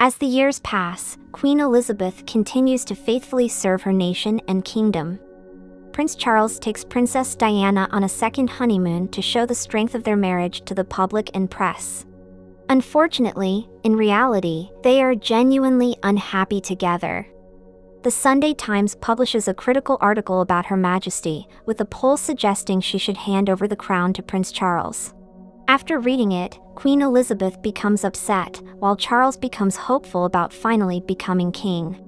As the years pass, Queen Elizabeth continues to faithfully serve her nation and kingdom. Prince Charles takes Princess Diana on a second honeymoon to show the strength of their marriage to the public and press. Unfortunately, in reality, they are genuinely unhappy together. The Sunday Times publishes a critical article about Her Majesty, with a poll suggesting she should hand over the crown to Prince Charles. After reading it, Queen Elizabeth becomes upset, while Charles becomes hopeful about finally becoming king.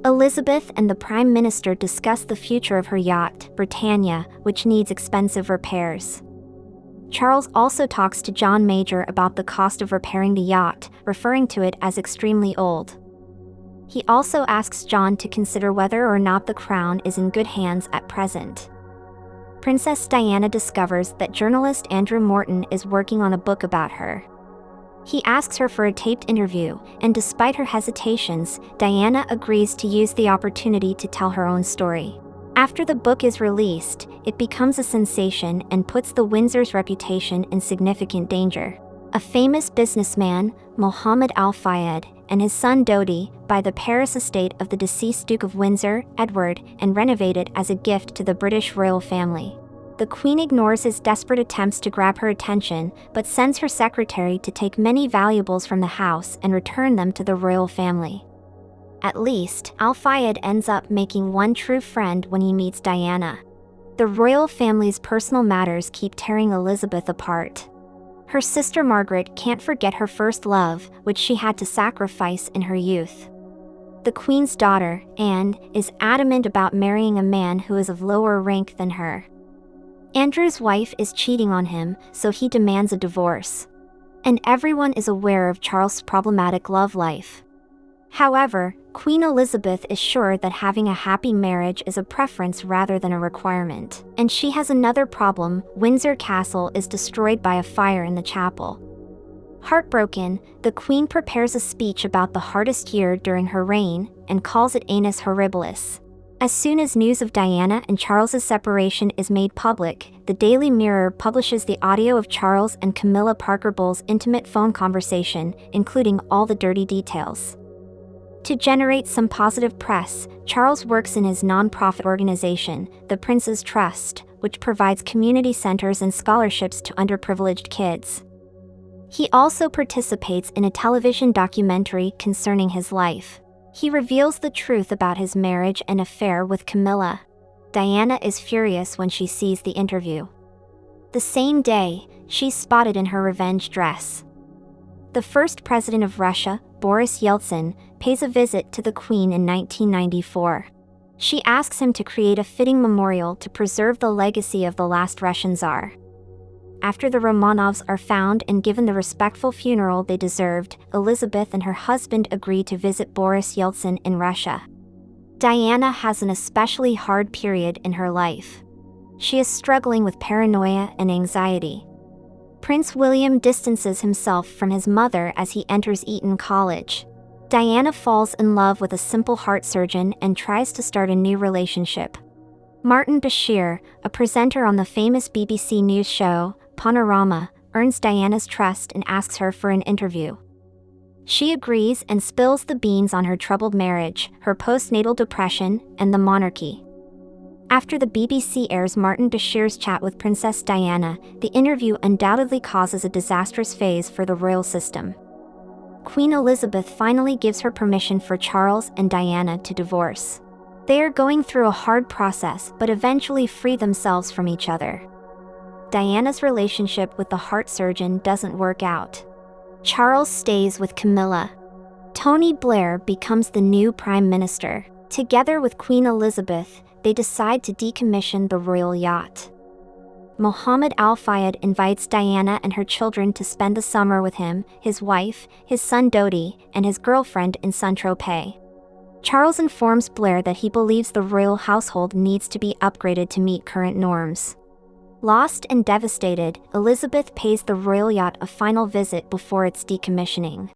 Elizabeth and the Prime Minister discuss the future of her yacht, Britannia, which needs expensive repairs. Charles also talks to John Major about the cost of repairing the yacht, referring to it as extremely old. He also asks John to consider whether or not the crown is in good hands at present. Princess Diana discovers that journalist Andrew Morton is working on a book about her. He asks her for a taped interview, and despite her hesitations, Diana agrees to use the opportunity to tell her own story. After the book is released, it becomes a sensation and puts the Windsor's reputation in significant danger. A famous businessman, Mohammed Al Fayed, and his son Dodi, buy the Paris estate of the deceased Duke of Windsor, Edward, and renovate it as a gift to the British royal family. The Queen ignores his desperate attempts to grab her attention, but sends her secretary to take many valuables from the house and return them to the royal family. At least, Al Fayed ends up making one true friend when he meets Diana. The royal family's personal matters keep tearing Elizabeth apart. Her sister Margaret can't forget her first love, which she had to sacrifice in her youth. The Queen's daughter, Anne, is adamant about marrying a man who is of lower rank than her. Andrew's wife is cheating on him, so he demands a divorce. And everyone is aware of Charles' problematic love life. However, Queen Elizabeth is sure that having a happy marriage is a preference rather than a requirement. And she has another problem: Windsor Castle is destroyed by a fire in the chapel. Heartbroken, the Queen prepares a speech about the hardest year during her reign, and calls it Annus Horribilis. As soon as news of Diana and Charles's separation is made public, the Daily Mirror publishes the audio of Charles and Camilla Parker Bowles' intimate phone conversation, including all the dirty details. To generate some positive press, Charles works in his non-profit organization, the Prince's Trust, which provides community centers and scholarships to underprivileged kids. He also participates in a television documentary concerning his life. He reveals the truth about his marriage and affair with Camilla. Diana is furious when she sees the interview. The same day, she's spotted in her revenge dress. The first president of Russia, Boris Yeltsin, pays a visit to the Queen in 1994. She asks him to create a fitting memorial to preserve the legacy of the last Russian Tsar. After the Romanovs are found and given the respectful funeral they deserved, Elizabeth and her husband agree to visit Boris Yeltsin in Russia. Diana has an especially hard period in her life. She is struggling with paranoia and anxiety. Prince William distances himself from his mother as he enters Eton College. Diana falls in love with a simple heart surgeon and tries to start a new relationship. Martin Bashir, a presenter on the famous BBC news show, Panorama, earns Diana's trust and asks her for an interview. She agrees and spills the beans on her troubled marriage, her postnatal depression, and the monarchy. After the BBC airs Martin Bashir's chat with Princess Diana, the interview undoubtedly causes a disastrous phase for the royal system. Queen Elizabeth finally gives her permission for Charles and Diana to divorce. They are going through a hard process but eventually free themselves from each other. Diana's relationship with the heart surgeon doesn't work out. Charles stays with Camilla. Tony Blair becomes the new Prime Minister. Together with Queen Elizabeth, they decide to decommission the royal yacht. Mohammed Al Fayed invites Diana and her children to spend the summer with him, his wife, his son Dodi, and his girlfriend in Saint-Tropez. Charles informs Blair that he believes the royal household needs to be upgraded to meet current norms. Lost and devastated, Elizabeth pays the royal yacht a final visit before its decommissioning.